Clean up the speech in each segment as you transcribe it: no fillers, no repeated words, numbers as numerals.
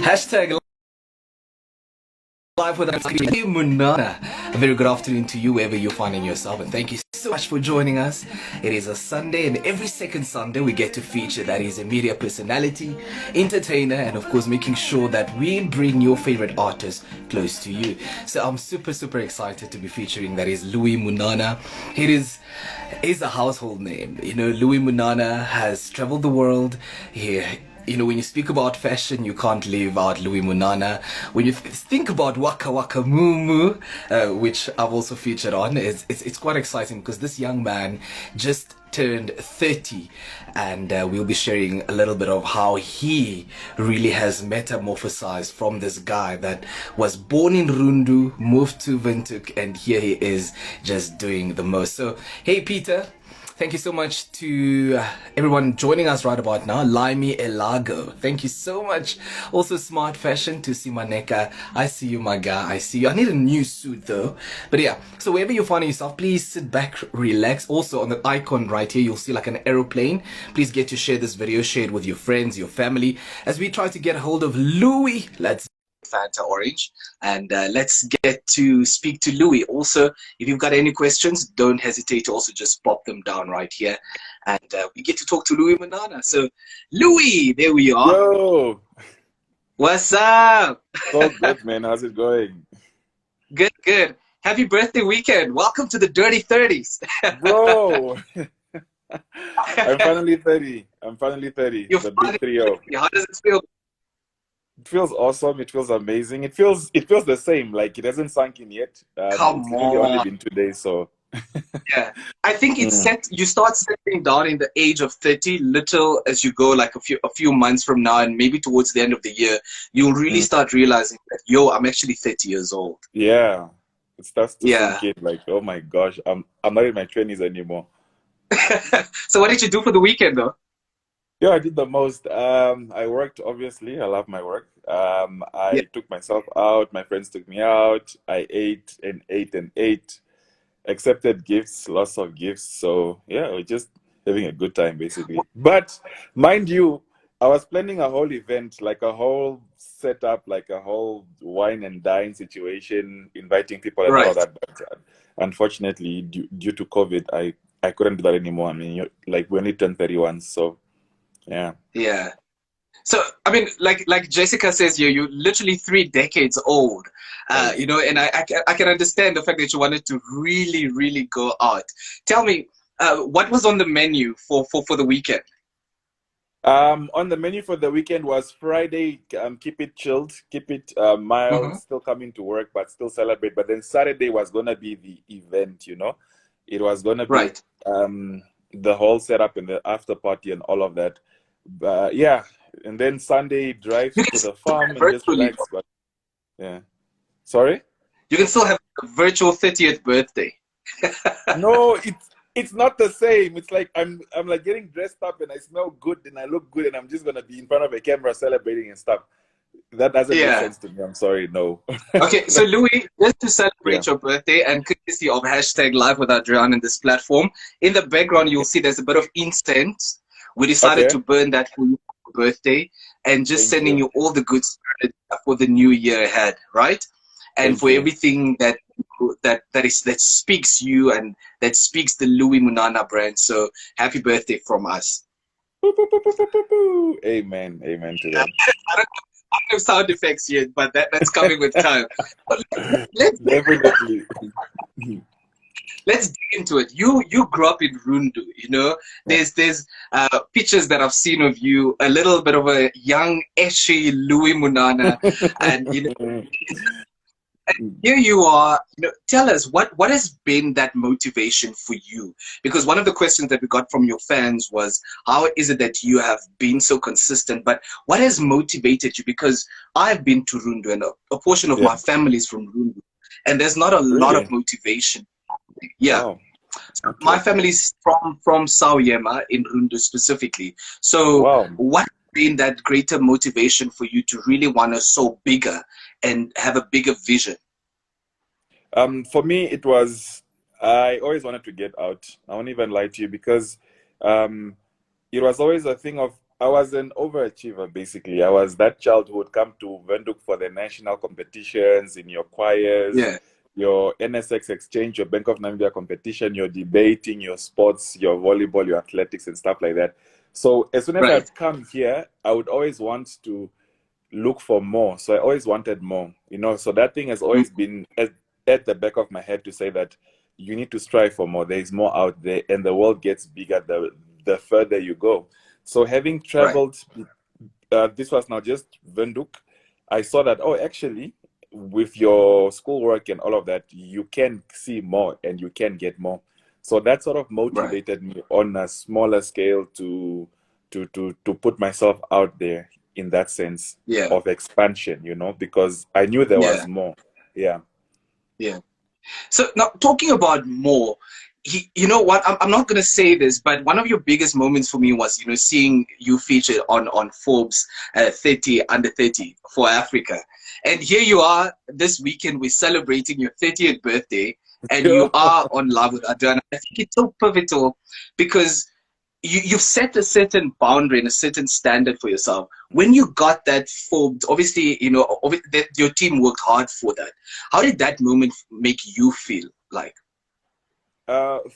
Hashtag live with Luis Munana. A very good afternoon to you wherever you're finding yourself, and thank you so much for joining us. It is a Sunday, and every second Sunday we get to feature that is a media personality, entertainer, and of course making sure that we bring your favorite artists close to you. So I'm super excited to be featuring that is Luis Munana. It is a household name. You know, Luis Munana has traveled the world. You know, when you speak about fashion, you can't leave out Luis Munana. When you think about Waka Waka Moo, which I've also featured on, it's quite exciting because this young man just turned 30, and we'll be sharing a little bit of how he really has metamorphosized from this guy that was born in Rundu, moved to Windhoek, and here he is just doing the most. So, hey Peter, thank you so much to everyone joining us right about now. Laimi Elago, thank you so much. Also, Smart Fashion to Simaneka. I see you, my guy. I see you. I need a new suit though. But yeah, so wherever you find yourself, please sit back, relax. Also, on the icon right here, you'll see like an aeroplane. Please get to share this video, share it with your friends, your family, as we try to get a hold of Louis. Let's Fanta Orange, and let's get to speak to Louis. Also, if you've got any questions, don't hesitate to also just pop them down right here, and we get to talk to Luis Munana. So Louis, there we are. Yo, What's up? so good, man. How's it going? Good. Happy birthday weekend. Welcome to the Dirty 30s. Bro, I'm finally 30. I'm finally 30. You're The finally big 3-0. 30. How does it feel? It feels awesome. It feels amazing. It feels the same. Like it hasn't sunk in yet. Come It's really only on. been 2 days, so Yeah, I think it's mm, set. You start settling down in the age of 30, little as you go, like a few months from now, and maybe towards the end of the year, you'll really mm. start realizing that I'm actually 30 years old. Yeah. It starts to Yeah. sink in. Like, oh my gosh, I'm not in my 20s anymore. So what did you do for the weekend, though? Yeah, I did the most. I worked, obviously. I love my work. Yeah. I took myself out. My friends took me out. I ate and ate and ate. Accepted gifts, lots of gifts. So yeah, we're just having a good time basically. But mind you, I was planning a whole event, like a whole setup, like a whole wine and dine situation, inviting people and all of Right. that. But unfortunately, due to COVID, I couldn't do that anymore. I mean, like we only turned 31, so yeah. Yeah. So I mean, like Jessica says here, you're literally 3 decades old. Hey. You know, and I can understand the fact that you wanted to really go out. Tell me, what was on the menu for the weekend? On the menu for the weekend was Friday, keep it chilled, keep it mild, Hmm. still coming to work, but still celebrate. But then Saturday was gonna be the event, you know. It was gonna be Right. the whole setup and the after party and all of that. Yeah, and then Sunday drive You to can the still farm have and just virtually, relax. But yeah, sorry. you can still have a virtual 30th birthday. No, it's not the same. It's like I'm like getting dressed up and I smell good and I look good and I'm just gonna be in front of a camera celebrating and stuff. That doesn't make Yeah. sense to me. I'm sorry, no. Okay, so Louis, just to Yeah. celebrate your birthday and courtesy of hashtag live with Adriano in this platform, in the background you'll see there's a bit of incense. We decided Okay. to burn that for you for your birthday and just Thank sending you. you all the good spirit for the new year ahead, right? And Thank for you. everything that speaks you and that speaks the Louis Munana brand. So happy birthday from us. Boo, boo, boo, boo, boo, boo, boo. Amen. Amen to that. I don't have sound effects yet, but that's coming with time. But Definitely. let's dig into it. You grew up in Rundu, you know. Yeah. There's pictures that I've seen of you, a little bit of a young, eshy Louis Munana, and you know, here you are. You know, tell us what has been that motivation for you? Because one of the questions that we got from your fans was, how is it that you have been so consistent? But what has motivated you? Because I've been to Rundu, and a portion of Yeah. my family is from Rundu, and there's not a lot of Really? motivation. Yeah. Wow. My Okay. family's from Sauyema in Rundu specifically. So Wow. what has been that greater motivation for you to really want to soar bigger and have a bigger vision? For me, it was I always wanted to get out. I won't even lie to you because um, it was always a thing of I was an overachiever, basically. I was that child who would come to Windhoek for the national competitions, in your choirs, Yeah. your NSX exchange, your Bank of Namibia competition, your debating, your sports, your volleyball, your athletics, and stuff like that. So as soon as Right. I'd come here, I would always want to look for more. So I always wanted more, you know. So that thing has Mm. always been at the back of my head to say that you need to strive for more. There is more out there, and the world gets bigger the further you go. So having Right. traveled, this was now just Windhoek, I saw that, oh, actually, with your schoolwork and all of that, you can see more and you can get more. So that sort of Right. motivated me on a smaller scale to put myself out there in that sense Yeah. of expansion, you know, because I knew there was Yeah. more. Yeah. Yeah. So now talking about more, you know what? I'm not gonna say this, but one of your biggest moments for me was, seeing you featured on Forbes 30 under 30 for Africa, and here you are this weekend. We're celebrating your 30th birthday, and you are on Love with Adriano. I think it's so pivotal because you've set a certain boundary and a certain standard for yourself. When you got that Forbes, obviously, that your team worked hard for that. How did that moment make you feel like?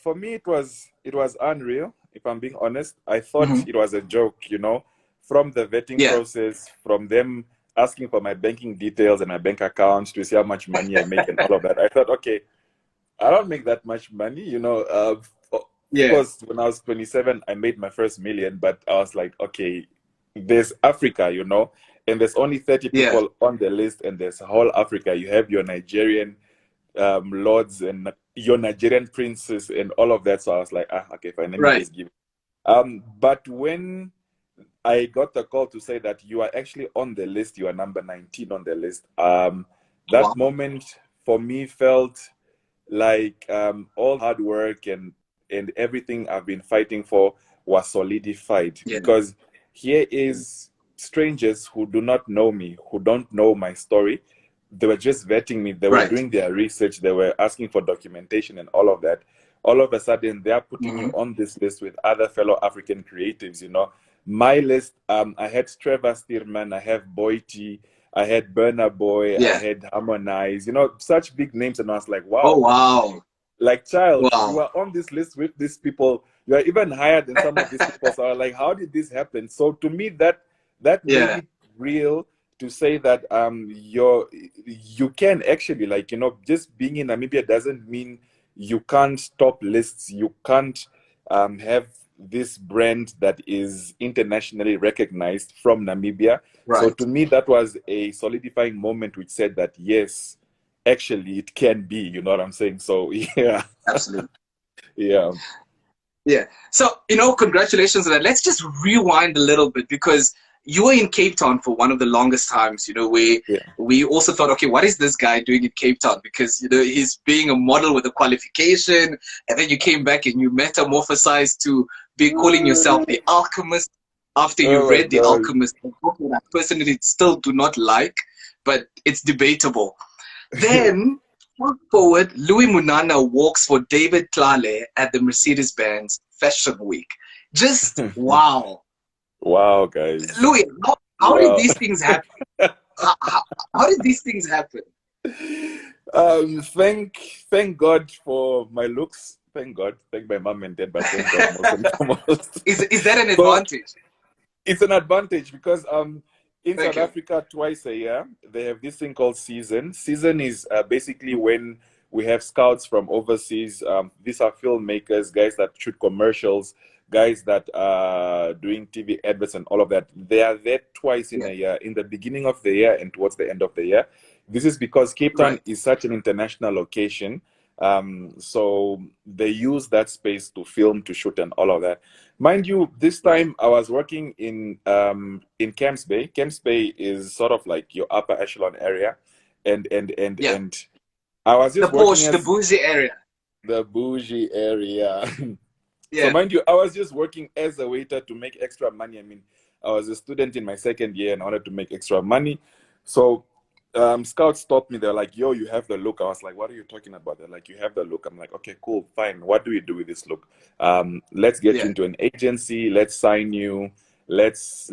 For me, it was unreal. If I'm being honest, I thought Hmm. it was a joke. You know, from the vetting Yeah. process, from them asking for my banking details and my bank account to see how much money I make and all of that. I thought, okay, I don't make that much money. You know, of Yeah. course, when I was 27, I made my first million, but I was like, okay, there's Africa, you know, and there's only 30 Yeah. people on the list, and there's whole Africa. You have your Nigerian lords and your Nigerian princes and all of that. So I was like, okay, fine, let me Right. just give. But when I got the call to say that you are actually on the list, you are number 19 on the list. That Wow. moment for me felt like all hard work and everything I've been fighting for was solidified, Yeah. because here is strangers who do not know me, who don't know my story. They were just vetting me. They were Right. doing their research. They were asking for documentation and all of that. All of a sudden, they are putting me Hmm. on this list with other fellow African creatives. You know, my list. I had Trevor Stearman. I have Boyti. I had Burna Boy. I Yeah. had Harmonize. You know, such big names, and I was like, Oh, wow. wow. Like, child, you Wow. are on this list with these people. You are even higher than some of these people. So I was like, how did this happen? So to me, that made Yeah. it real, to say that you can actually, like, you know, just being in Namibia doesn't mean you can't top lists. You can't have this brand that is internationally recognized from Namibia. So Right. to me, that was a solidifying moment which said that yes, actually it can be, you know what I'm saying? So yeah. Absolutely. Yeah. Yeah. So, congratulations on that. Let's just rewind a little bit because you were in Cape Town for one of the longest times. Yeah. We also thought, okay, what is this guy doing in Cape Town? Because, he's being a model with a qualification, and then you came back and you metamorphosized to be calling yourself the alchemist after you Oh my read The God. Alchemist, a book that I personally still do not like, but it's debatable. Then, fast forward, Louis Munana walks for David Tlale at the Mercedes-Benz Fashion Week. Just wow. Wow, guys. Louis, how did Wow. these things happen? How did these things happen? Thank God for my looks. Thank God. Thank my mom and dad, but thank God most and foremost. Is that an So advantage? it's an advantage because in South Okay. Africa twice a year they have this thing called season. Season is basically when we have scouts from overseas. These are filmmakers, guys that shoot commercials, guys that are doing TV adverts and all of that. They are there twice in Yeah. a year, in the beginning of the year and towards the end of the year. This is because Cape Town Right. is such an international location. So they use that space to film, to shoot, and all of that. Mind you, this Right. time I was working in Camps Bay. Camps Bay is sort of like your upper echelon area, Yeah. and I was The just working Porsche, the as bougie area. the bougie area. So Yeah. mind you, I was just working as a waiter to make extra money. I mean, I was a student in my second year and I wanted to make extra money. So scouts stopped me. They're like, yo, you have the look. I was like, what are you talking about? They're like, you have the look. I'm like, okay, cool, fine. What do we do with this look? Let's get you Yeah. into an agency. Let's sign you. let's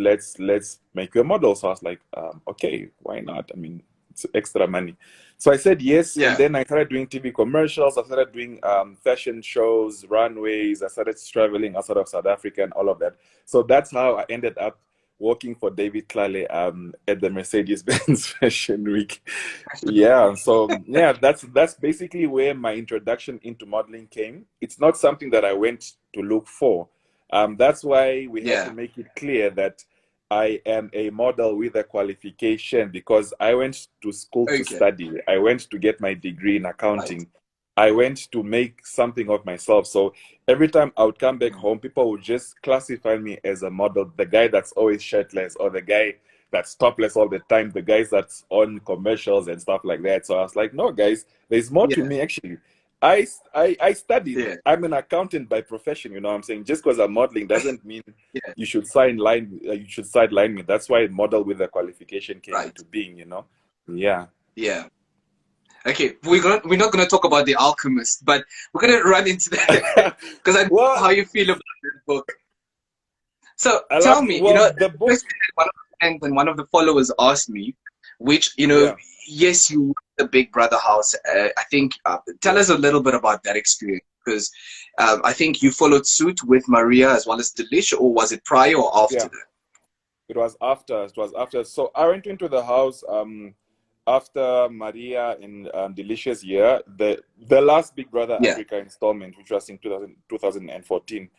make you a model. So I was like, okay, why not? I mean, it's extra money. So I said yes, and Yeah. then I started doing TV commercials. I started doing fashion shows, runways. I started traveling outside of South Africa and all of that. So that's how I ended up working for David Clale at the Mercedes-Benz Fashion Week. Yeah, so yeah, that's basically where my introduction into modeling came. It's not something that I went to look for. That's why we have to Yeah. make it clear that I am a model with a qualification because I went to school to Okay. study. I went to get my degree in Right. accounting. I went to make something of myself. So every time I would come back home, people would just classify me as a model, the guy that's always shirtless or the guy that's topless all the time, the guys that's on commercials and stuff like that. So I was like, no, guys, there's more to Yeah. me actually. I studied. Yeah. I'm an accountant by profession. You know what I'm saying? Just because I'm modeling doesn't mean Yeah. you should sideline. You should sideline me. That's why model with a qualification came Right. into being. You know? Yeah. Yeah. Okay, we're not gonna talk about The Alchemist, but we're gonna run into that because I know Well, how you feel about this book. So I tell love. me, Well, the the book. question that one of the friends and one of the followers asked me, which Yeah. yes, you were the Big Brother house. I think tell Yeah. us a little bit about that experience because I think you followed suit with Maria as well as Delish, or was it prior or after Yeah. that? It was after. It was after. So I went into the house after Maria in Delicious Year, the last Big Brother Yeah, Africa installment, which was in 2014.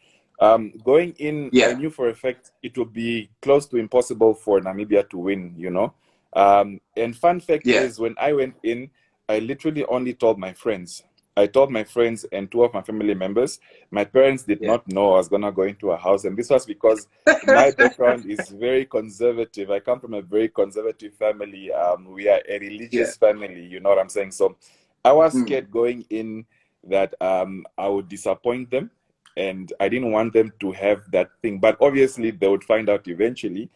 Going in, I yeah, knew for a fact it would be close to impossible for Namibia to win, you know. And fun fact yeah, is, when I went in, I literally only told my friends. I told my friends and two of my family members. My parents did yeah. not know I was gonna go into a house, and this was because my background is very conservative. I come from a very conservative family. We are a Yeah. religious family, you know what I'm saying? So I was Mm. scared going in that I would disappoint them, and I didn't want them to have that thing. But obviously, they would find out eventually.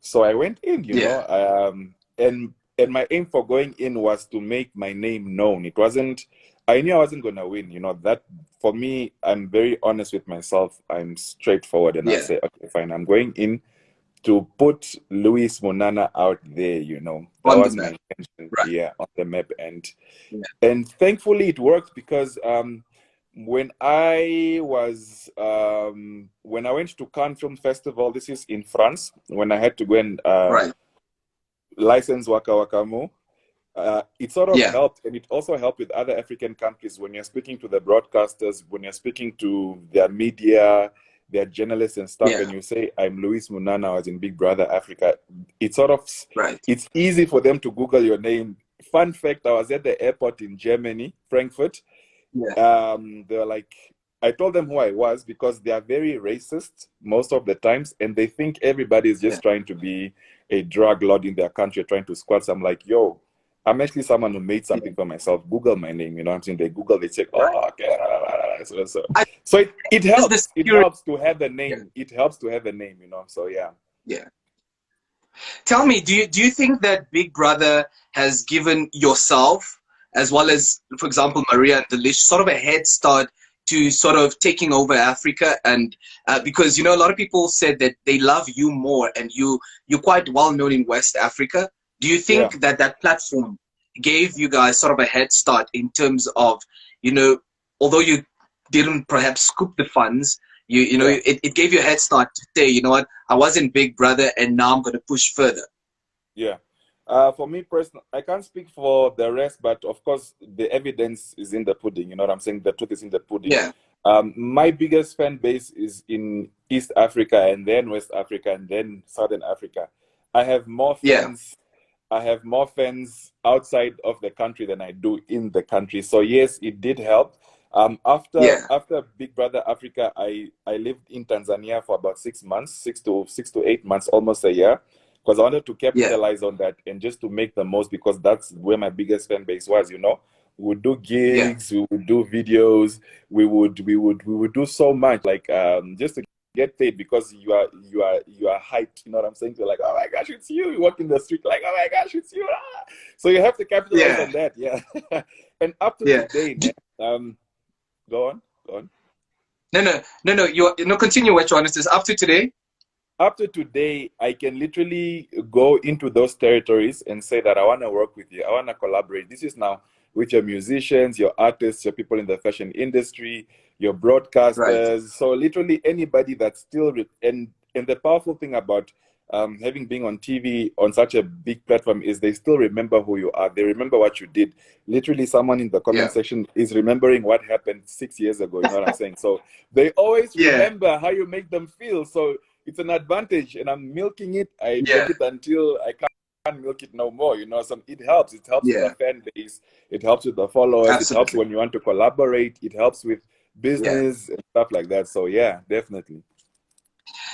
So I went in, you know, Yeah, and my aim for going in was to make my name known. It wasn't. I knew I wasn't gonna win, you know. That for me, I'm very honest with myself. I'm straightforward, and I yeah. say, okay, fine. I'm going in to put Luis Munana out there, you know. That On the was my map, intention, right? yeah, on the map, Yeah, and thankfully it worked because when when I went to Cannes Film Festival, this is in France, when I had to go and right. license Waka Waka Moo, it sort of Yeah, helped, and it also helped with other African countries when you're speaking to the broadcasters, when you're speaking to their media, their journalists and stuff, yeah, and you say, "I'm Luis Munana, I was in Big Brother Africa." It sort of right. it's easy for them to Google your name. Fun fact: I was at the airport in Germany, Frankfurt. Yeah, They were like, I told them who I was because they are very racist most of the times, and they think everybody is yeah, just trying to be a drug lord in their country, trying to squat. So I'm like, yo, I'm actually someone who made yeah. something for myself. Google my name, you know what I'm saying? They Google, they check, Right. oh, okay. So, I so it is the helps. It security. helps to have the Yeah, name. It helps to have a name, you know? So, yeah. yeah. Tell me, do you think that Big Brother has given yourself, as well as, for example, Maria and Delish, sort of a head start to sort of taking over Africa? And because a lot of people said that they love you more, and you're quite well known in West Africa. Do you Yeah. think that that platform gave you guys sort of a head start in terms of, you know, although you didn't perhaps scoop the funds, Yeah. it gave you a head start to say, you know what, I wasn't Big Brother, and now I'm going to push further. Yeah. For me personally, I can't speak for the rest, but of course, the evidence is in the pudding. You know what I'm saying? The truth is in the pudding. Yeah, My biggest fan base is in East Africa, and then West Africa, and then Southern Africa. I have more yeah, fans. I have more fans outside of the country than I do in the country. So yes, it did help. yeah, After Big Brother Africa, I lived in Tanzania for about 6 months, 6 to 8 months, almost a year, because I wanted to yeah, capitalize on that and just to make the most, because that's where my biggest fan base was. You know, we would do yeah, gigs, we would do videos, we would do so much, like just to get paid, because you are hyped. You know what I'm saying? You're like, oh my gosh, it's you. You walk in the street like, oh my gosh, it's you. Ah! So you have to capitalize yeah, on that, yeah. And up to yeah. today, man. Go on, go on. No, no, no, no. You no, continue what you want to say. Up to today. up to today, I can literally go into those territories and say that I want to work with you. I want to collaborate. This is now with your musicians, your artists, your people in the fashion industry, your Right. broadcasters. So literally anybody that's still and the powerful thing about having been on TV on such a big platform is they still remember who you are. They remember what you did. Literally, someone in the comment Yeah. section is remembering what happened 6 years ago. You know what I'm saying? So they always Yeah. remember how you make them feel. So it's an advantage, and I'm milking it. I Yeah. milk it until I can't milk it no more. You know, it helps. It helps with the Yeah. fan base. It helps with the followers. It helps Absolutely. when you want to collaborate. It helps with Yeah. business and stuff like that. So yeah, definitely.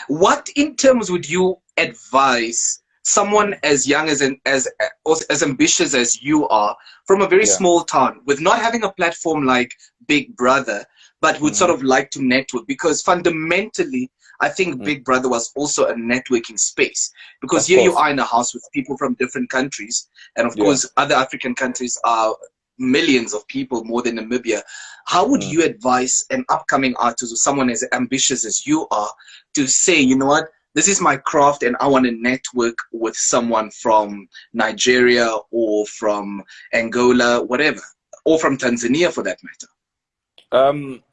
What in terms would you advise someone as young as ambitious as you are, from a very Yeah. small town, with not having a platform like Big Brother, but would sort Mm-hmm. of like to network? Because fundamentally, I think Mm. Big Brother was also a networking space, because Of here you course. are in a house with people from different countries, and of Yeah. course other African countries are millions of people more than Namibia. How would Mm. you advise an upcoming artist or someone as ambitious as you are to say, you know what, this is my craft and I want to network with someone from Nigeria or from Angola, whatever, or from Tanzania for that matter? Um,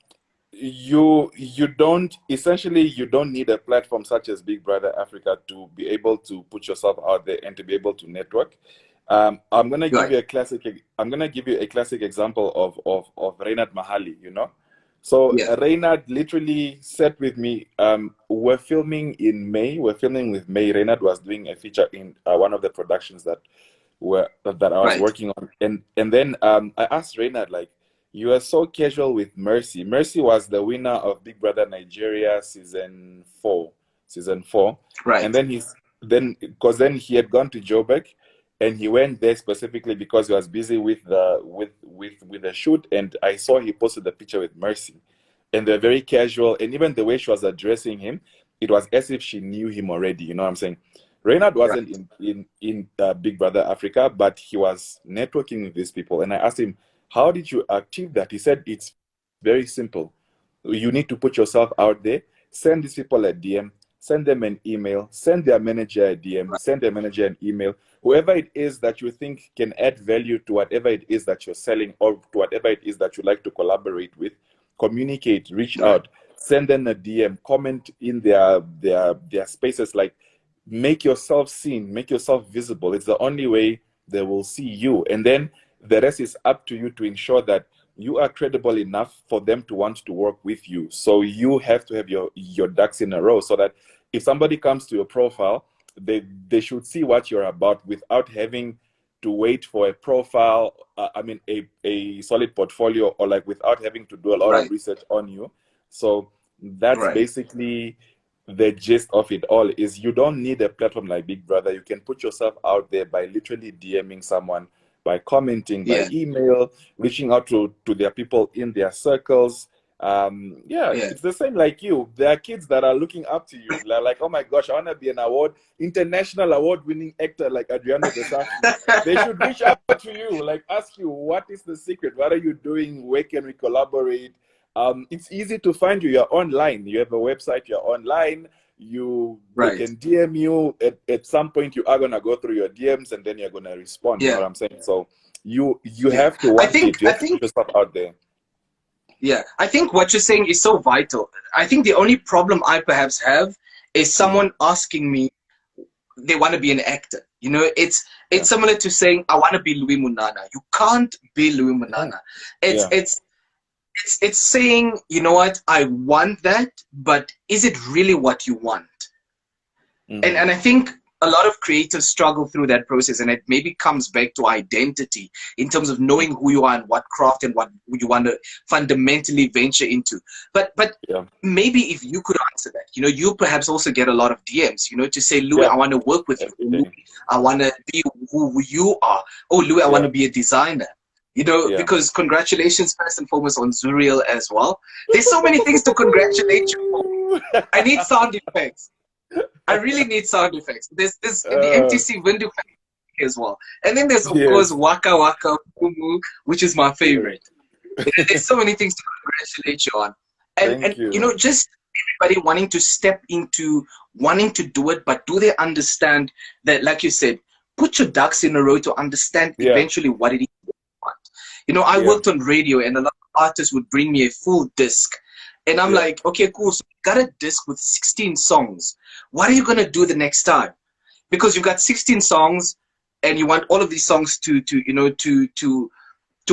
you don't essentially you don't need a platform such as Big Brother Africa to be able to put yourself out there and to be able to network. I'm gonna give Right. you a classic. I'm gonna give you a classic example of Reynard Mahali. You know, so Yeah. Reynard literally sat with me. We're filming in May. We're filming with May. Reynard was doing a feature in one of the productions that I was Right. working on, and then I asked Reynard, like, you are so casual with Mercy. Mercy was the winner of Big Brother Nigeria season four, and Right. then because then he had gone to Joburg, and he went there specifically because he was busy with the shoot, and I saw he posted the picture with Mercy, and they're very casual, and even the way she was addressing him, it was as if she knew him already. You know what I'm saying? Reynard wasn't Right. in Big Brother Africa, but he was networking with these people, and I asked him, how did you achieve that? He said it's very simple. You need to put yourself out there, send these people a DM, send them an email, send their manager a DM, send their manager an email. Whoever it is that you think can add value to whatever it is that you're selling or to whatever it is that you like to collaborate with, communicate, reach Right. out, send them a DM, comment in their spaces, like make yourself seen, make yourself visible. It's the only way they will see you. And then the rest is up to you to ensure that you are credible enough for them to want to work with you. So you have to have your ducks in a row so that if somebody comes to your profile, they should see what you're about without having to wait for a profile, a solid portfolio, or like without having to do a lot of Right. research on you. So that's Right. basically the gist of it all. Is you don't need a platform like Big Brother. You can put yourself out there by literally DMing someone, by commenting, by Yeah. email, reaching out to their people in their circles. Yeah, Yeah. it's the same like you. There are kids that are looking up to you. They're like, oh my gosh, I want to be an international award-winning actor like Adriano. They should reach out to you, like ask you, what is the secret? What are you doing? Where can we collaborate? It's easy to find you. You're online. You have a website. You're online. They Right. can DM you. At some point, you are gonna go through your DMs, and then you're gonna respond. You know Yeah. what I'm saying? So you Yeah. have to I want think it. You I have to put think yourself out there. Yeah, I think what you're saying is so vital. I think the only problem I perhaps have is Mm, someone asking me they want to be an actor. You know, yeah. it's similar to saying I want to be Louis Munana. You can't be Louis Yeah. Munana. It's Yeah. it's it's saying, you know what, I want that, but is it really what you want? Hmm. And I think a lot of creatives struggle through that process, and it maybe comes back to identity in terms of knowing who you are and what craft and what you want to fundamentally venture into. But Yeah. maybe if you could answer that, you know, you perhaps also get a lot of DMs, you know, to say, Louis, Yeah. I want to work with you. Every Louis, day. I want to be who you are. Oh, Louis, I want Yeah. to be a designer. You know, Yeah. because congratulations first and foremost on Zuriel as well. There's so many things to congratulate you for. I need sound effects. I really need sound effects. There's the uh, MTC Windhoek Fashion as well. And then there's, of course, yes. Waka Waka Moo, which is my Yes. favorite. There's so many things to congratulate you on. And Thank you know, you. just everybody wanting to step into wanting to do it, but do they understand that, like you said, put your ducks in a row to understand Yeah, eventually what it is you want. You know, I yeah, worked on radio, and a lot of artists would bring me a full disc. And I'm yeah, like, okay, cool. So you got a disc with 16 songs. What are you going to do the next time? Because you've got 16 songs and you want all of these songs to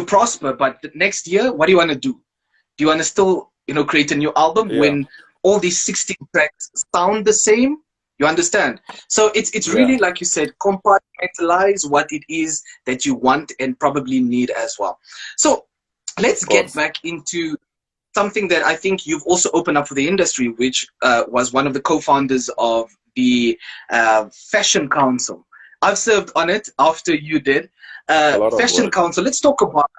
prosper. But the next year, what do you want to do? Do you want to still, create a new album yeah, when all these 16 tracks sound the same? You understand? So it's yeah. really, like you said, compartmentalize what it is that you want and probably need as well. So let's Of get course. back into something that I think you've also opened up for the industry, which was one of the co-founders of the Fashion Council. I've served on it after you did. A lot of Fashion work. Council, let's talk about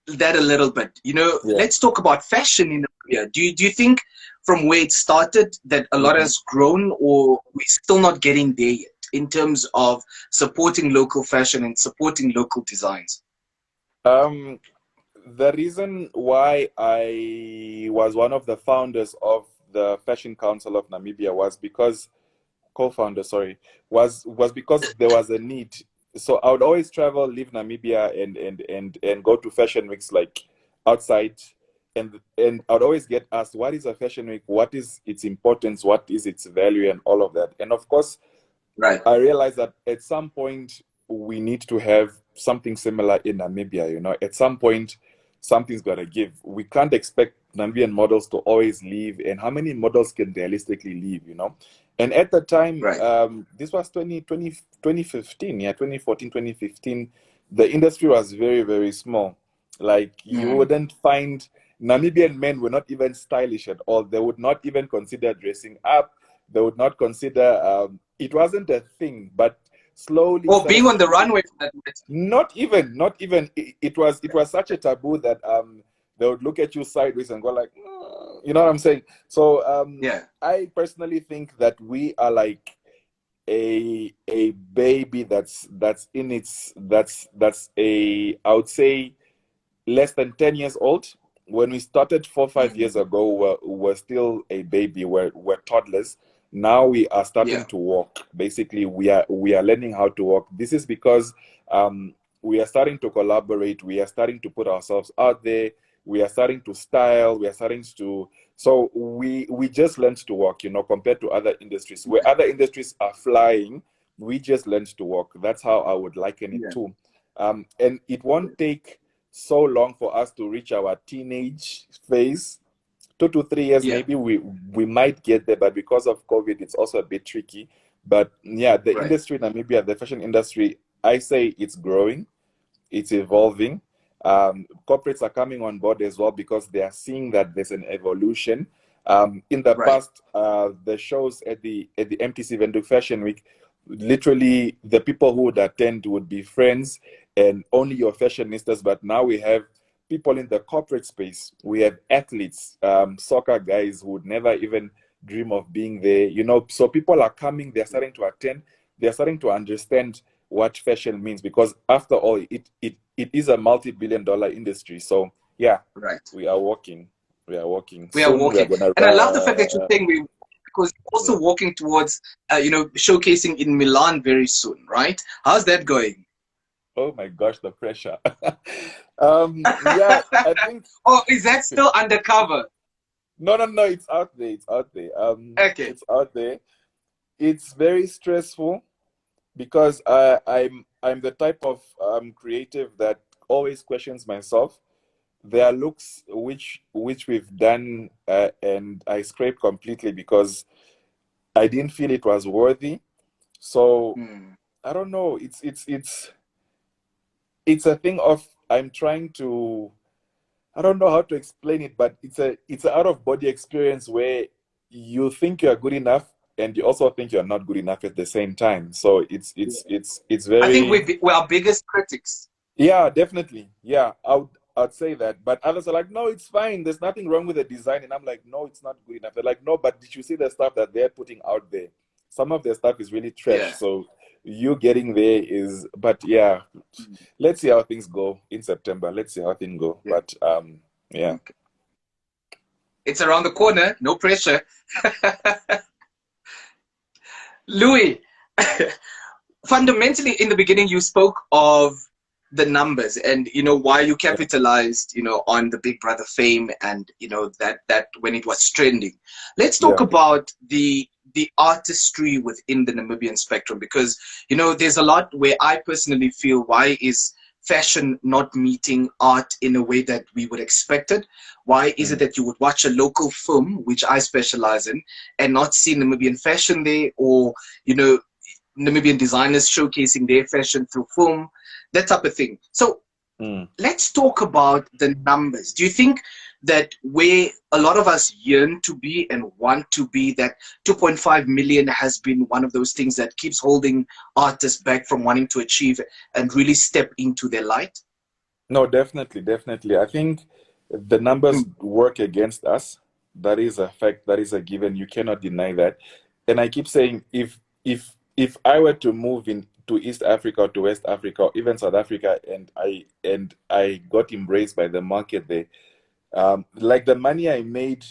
that a little bit. Yeah. Let's talk about fashion in Namibia. Do you think from where it started that a lot Hmm. has grown, or we're still not getting there yet in terms of supporting local fashion and supporting local designs? Um, the reason why I was one of the founders of the Fashion Council of Namibia was because co-founder, sorry, was because there was a need. So I would always travel, leave Namibia, and go to fashion weeks like outside, and I would always get asked, "What is a fashion week? What is its importance? What is its value?" and all of that. And of course, Right. I realized that at some point we need to have something similar in Namibia. At some point something's got to give. We can't expect Namibian models to always leave, and how many models can realistically leave? And at the time, Right. this was 2015, yeah, 2014, 2015. The industry was very, very small. Like you Mm. wouldn't find Namibian men were not even stylish at all. They would not even consider dressing up. They would not consider it wasn't a thing, but slowly Or being started on the creeping. runway for that matter. Not even it was such a taboo that they would look at you sideways and go like, you know what I'm saying? So Yeah. I personally think that we are like a baby that's in its that's a I would say less than 10 years old. When we started 4 5 years Mm. ago, we're still a baby. We're toddlers. Now we are starting Yeah. to walk. Basically, we are learning how to walk. This is because we are starting to collaborate. We are starting to put ourselves out there. We are starting to style. We are starting to. So we just learned to walk. Compared to other industries, where other industries are flying, we just learned to walk. That's how I would liken it Yeah. to. And it won't take so long for us to reach our teenage phase. 2 to 3 years, Yeah. maybe we might get there, but because of COVID, it's also a bit tricky. But yeah, the Right. industry in Namibia, the fashion industry, I say it's growing, it's evolving. Corporates are coming on board as well because they are seeing that there's an evolution. In the Right. past, the shows at the MTC Windhoek Fashion Week, literally the people who would attend would be friends and only your fashionistas. But now we have people in the corporate space. We have athletes, soccer guys who would never even dream of being there. So people are coming. They're starting to attend. They're starting to understand what fashion means because after all it is a multi-billion-dollar industry. So yeah, Right. we are working We are soon. We are walking. gonna And I love the fact that you're saying we, because you're yeah. also walking towards, showcasing in Milan very soon, right? How's that going? Oh my gosh, the pressure. Yeah, I think Oh, is that still undercover? no, it's out there, Okay. it's out there. It's very stressful because I'm the type of creative that always questions myself. There are looks which we've done, and I scraped completely because I didn't feel it was worthy. So Hmm. I don't know. It's a thing of I'm trying to. I don't know how to explain it, but it's an out of body experience where you think you're good enough and you also think you're not good enough at the same time. So it's I think very. we're our biggest critics. Yeah, definitely. Yeah, I'd say that. But others are like, no, it's fine. There's nothing wrong with the design. And I'm like, no, it's not good enough. They're like, no, but did you see the stuff that they're putting out there? Some of their stuff is really trash. Yeah. So you getting there is, but yeah, let's see how things go in September. Let's see how things go. Yeah. But yeah. Okay. It's around the corner. No pressure. Louis, fundamentally, in the beginning, you spoke of the numbers and, you know, why you Yeah, capitalized, you know, on the Big Brother fame and, you know, that when it was trending. Let's talk yeah, about the artistry within the Namibian spectrum, because, you know, there's a lot where I personally feel, why is fashion not meeting art in a way that we would expect it? Why is it mm, that you would watch a local film, which I specialize in, and not see Namibian fashion there, or, you know, Namibian designers showcasing their fashion through film, that type of thing. So mm. let's talk about the numbers. Do you think that where a lot of us yearn to be and want to be, that 2.5 million has been one of those things that keeps holding artists back from wanting to achieve and really step into their light? No, definitely, definitely. I think the numbers Mm, work against us. That is a fact. That is a given. You cannot deny that. And I keep saying, if I were to move in to East Africa or to West Africa or even South Africa, and I got embraced by the market there, like the money I made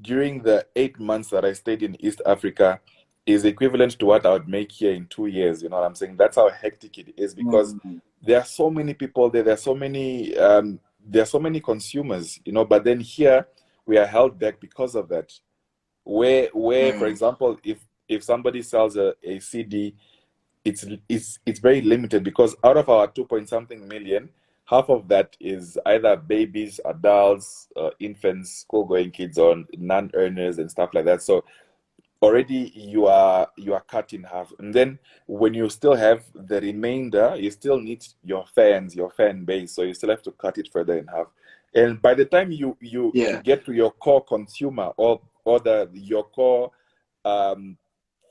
during the 8 months that I stayed in East Africa is equivalent to what I would make here in 2 years. You know what I'm saying? That's how hectic it is because mm, there are so many people there. There are so many consumers. You know, but then here we are held back because of that. Where for mm, example, if somebody sells a CD, it's very limited because out of our 2 point something million, half of that is either babies, adults, infants, school going kids, or non-earners and stuff like that. So already you are cut in half, and then when you still have the remainder, you still need your fans, your fan base, so you still have to cut it further in half. And by the time you yeah, get to your core consumer, or the your core um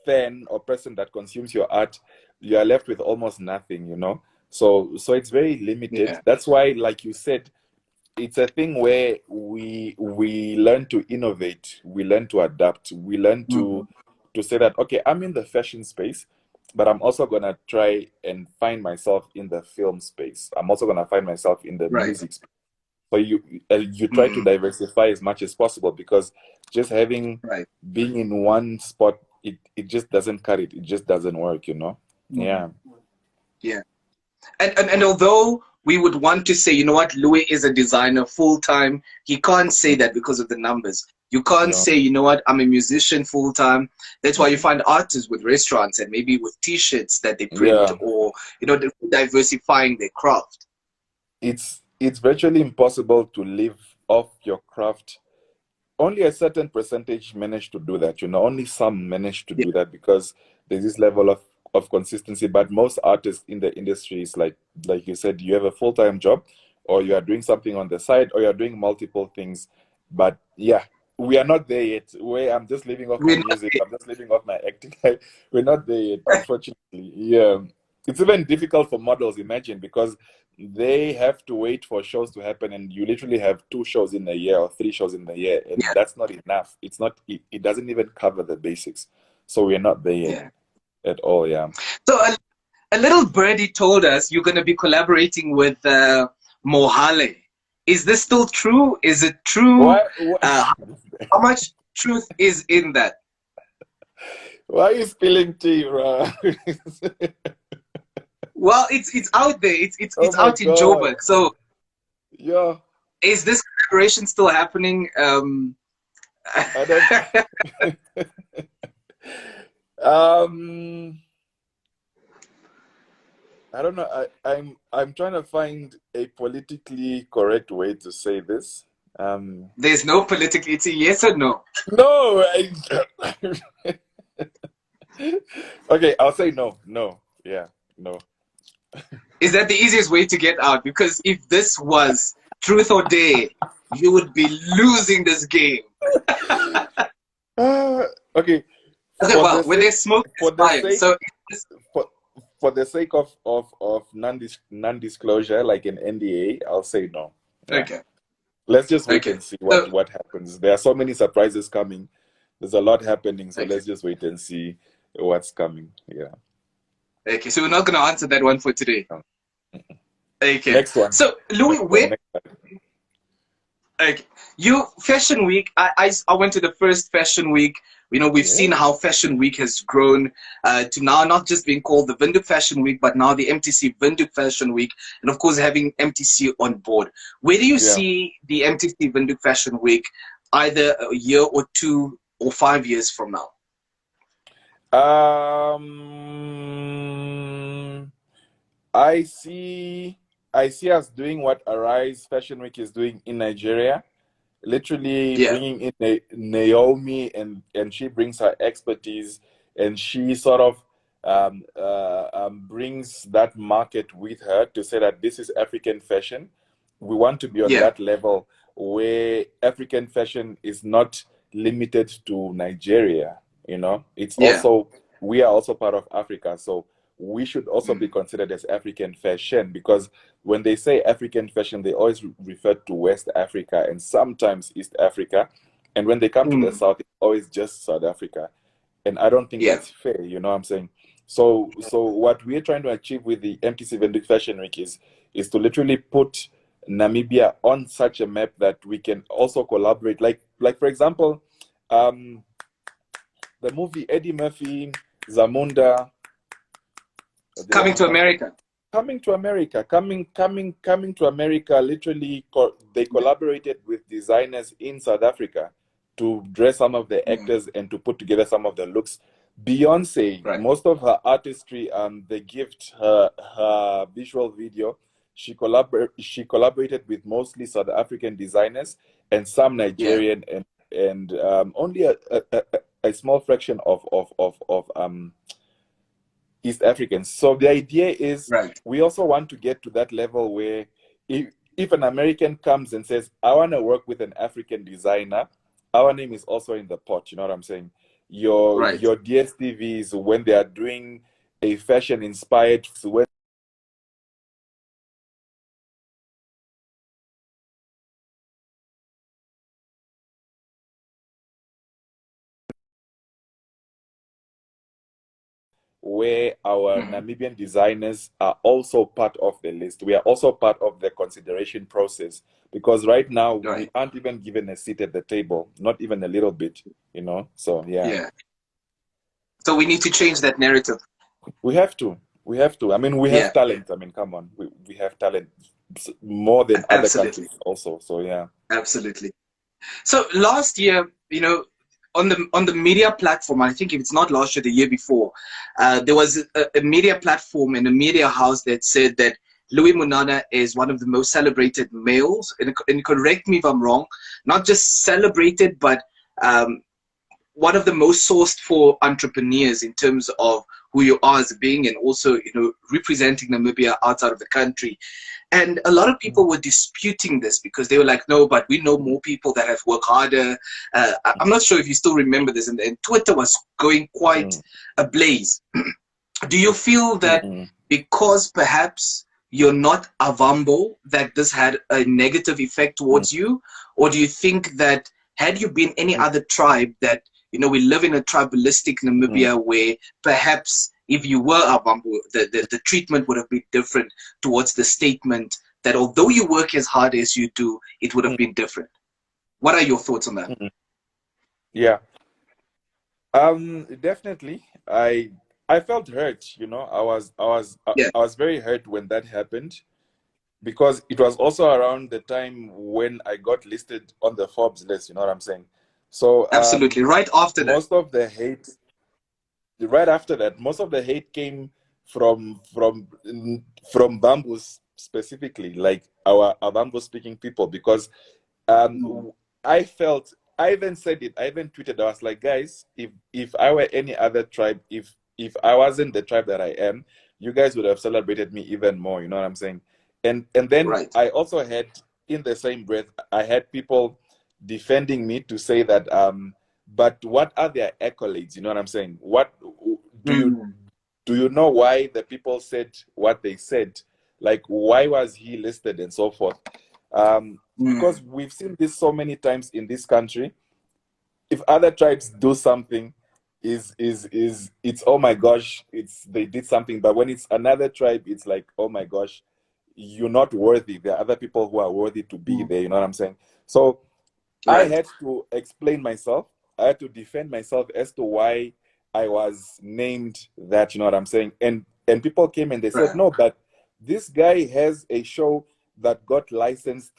fan or person that consumes your art, you are left with almost nothing, you know. So it's very limited. yeah, That's why, like you said, it's a thing where we learn to innovate, we learn to adapt, we learn mm, to say that, okay, I'm in the fashion space, but I'm also gonna try and find myself in the film space. I'm also gonna find myself in the right, music space. So you try to mm, diversify as much as possible because just having right. being in one spot, it just doesn't cut it. It just doesn't work, you know? Mm, Yeah. yeah. And although we would want to say, you know what, Louis is a designer full time, he can't say that because of the numbers. You can't No. say, you know what, I'm a musician full time. That's why you find artists with restaurants and maybe with T-shirts that they print, Yeah. or, you know, they're diversifying their craft. It's virtually impossible to live off your craft. Only a certain percentage manage to do that, you know. Only some manage to Yeah, do that because there's this level of consistency. But most artists in the industry is like you said, you have a full-time job, or you are doing something on the side, or you're doing multiple things. But yeah, we are not there yet. Where I'm just living off my we're not music, I'm just living off my acting. We're not there yet, unfortunately. Yeah. It's even difficult for models, imagine, because they have to wait for shows to happen, and you literally have 2 shows in a year or 3 shows in a year, and yeah, that's not enough. It's not, it doesn't even cover the basics. So we're not there yet yeah. at all. Yeah. So a little birdie told us you're going to be collaborating with Mohale. Is this still true? Is it true? Why Uh, how much truth is in that? why are you spilling tea, bro? Well, it's out there. It's Oh it's my out in God. Joburg. So Yeah. is this collaboration still happening? I don't um I don't know. I'm trying to find a politically correct way to say this. There's no political. It's a yes or no. No, okay, I'll say no. No. Yeah, no. Is that the easiest way to get out? Because if this was truth or dare, you would be losing this game. Okay, Okay, for well, the when sake there's smoke, for there's the fire. sake So, for, for the sake of non-disclosure, like an NDA, I'll say no. Yeah. okay, Let's just wait okay. and see So, what happens. There are so many surprises coming. There's a lot happening, so okay, let's just wait and see what's coming. Yeah. okay. So we're not going to answer that one for today. Um, Okay. Next one. So, Louis, Next one. Next one. Okay. You Fashion Week. I went to the first Fashion Week. You know, we've seen Yeah, how Fashion Week has grown to now not just being called the Windhoek Fashion Week, but now the MTC Windhoek Fashion Week, and of course having MTC on board. Where do you yeah. see the MTC Windhoek Fashion Week, either a year or 2 or 5 years from now? Um, I see, I see us doing what Arise Fashion Week is doing in Nigeria, literally Yeah, bringing in Naomi, and she brings her expertise, and she sort of brings that market with her to say that this is African fashion. We want to be on yeah, that level where African fashion is not limited to Nigeria. You know, it's yeah, also, we are also part of Africa, so we should also be mm, considered as African fashion, because when they say African fashion, they always refer to West Africa and sometimes East Africa. And when they come to the mm, South, it's always just South Africa. And I don't think yeah, that's fair, you know what I'm saying? So what we're trying to achieve with the MTC Windhoek Fashion Week is to literally put Namibia on such a map that we can also collaborate. Like for example, um, the movie Eddie Murphy, Zamunda, the coming other to one, America. coming to America. Literally, they collaborated with designers in South Africa to dress some of the Mm, actors and to put together some of the looks. Beyonce, right. most of her artistry, the gift, her visual video, she collaborated with mostly South African designers and some Yeah, Nigerian, and only a small fraction of East Africans. So the idea is right. we also want to get to that level where if an American comes and says, I want to work with an African designer, our name is also in the pot. You know what I'm saying? Right. Your DSTVs, when they are doing a fashion inspired, where our Mhm. Namibian designers are also part of the list. We are also part of the consideration process, because right now we Right. aren't even given a seat at the table, not even a little bit, you know? So, yeah, Yeah. So we need to change that narrative. we have to. We have to. I mean, we have Yeah, talent. I mean, come on. We have talent more than other countries absolutely. also. So, yeah. Absolutely. So last year, you know, on the media platform, I think if it's not last year, the year before, there was a media platform and a media house that said that Luis Munana is one of the most celebrated males, and correct me if I'm wrong, not just celebrated, but um, one of the most sourced for entrepreneurs in terms of who you are as a being, and also, you know, representing Namibia outside of the country. And a lot of people were disputing this because they were like, no, but we know more people that have worked harder. I'm not sure if you still remember this, and Twitter was going quite Mm, ablaze. Do you feel mm, that mm, because perhaps you're not Avambo, that this had a negative effect mm, towards you? Or do you think that had you been any mm, other tribe, that, you know, we live in a tribalistic mm, Namibia where perhaps if you were Avambo, the treatment would have been different towards the statement that although you work as hard as you do, it would have mm, been different? What are your thoughts on that? mm. Yeah. Definitely. I felt hurt, you know. Yeah, I was very hurt when that happened, because it was also around the time when I got listed on the Forbes list, you know what I'm saying? So absolutely. Right after that. most of the hate, right after that, most of the hate came from Bambus specifically, like our Bambus speaking people, because Mm, I even said it, I even tweeted, I was like, guys, if I were any other tribe, if I wasn't the tribe that I am, you guys would have celebrated me even more, you know what I'm saying? And then right. I also had, in the same breath, I had people defending me to say that but what are their accolades, you know what I'm saying? What do you Mm, do you know why the people said what they said? Like, why was he listed and so forth? Because mm, we've seen this so many times in this country. If other tribes do something, is it's, oh my gosh, it's, they did something. But when it's another tribe, it's like, oh my gosh, you're not worthy. There are other people who are worthy to be mm, there. You know what I'm saying? So I Right. had to explain myself. I had to defend myself as to why I was named that, you know what I'm saying? And people came and they said, Right. no, but this guy has a show that got licensed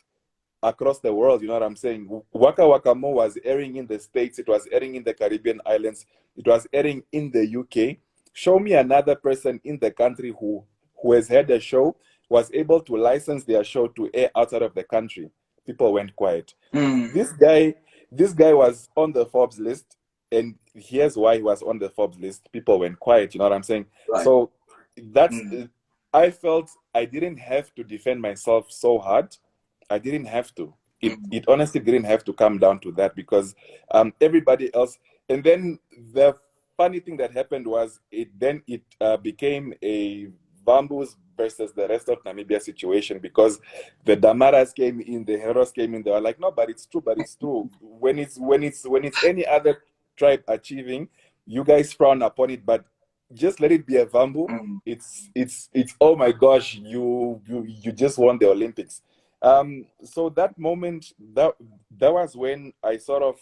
across the world, you know what I'm saying? Waka Waka Moo was airing in the States, it was airing in the Caribbean islands, it was airing in the UK. Show me another person in the country who has had a show, was able to license their show to air outside of the country. People went quiet. Mm. This guy, this guy was on the Forbes list, and here's why he was on the Forbes list. People went quiet, you know what I'm saying? Right. So that's Mm. I felt I didn't have to defend myself so hard. I didn't have to. Mm. It honestly didn't have to come down to that because everybody else. And then the funny thing that happened was it became a Bamboos versus the rest of Namibia situation because the Damaras came in, the Heros came in. They were like, no, but it's true, but it's true. When it's any other tribe achieving, you guys frown upon it, but just let it be a Bamboo. Mm. It's oh my gosh, you just won the Olympics. So that moment, that was when I sort of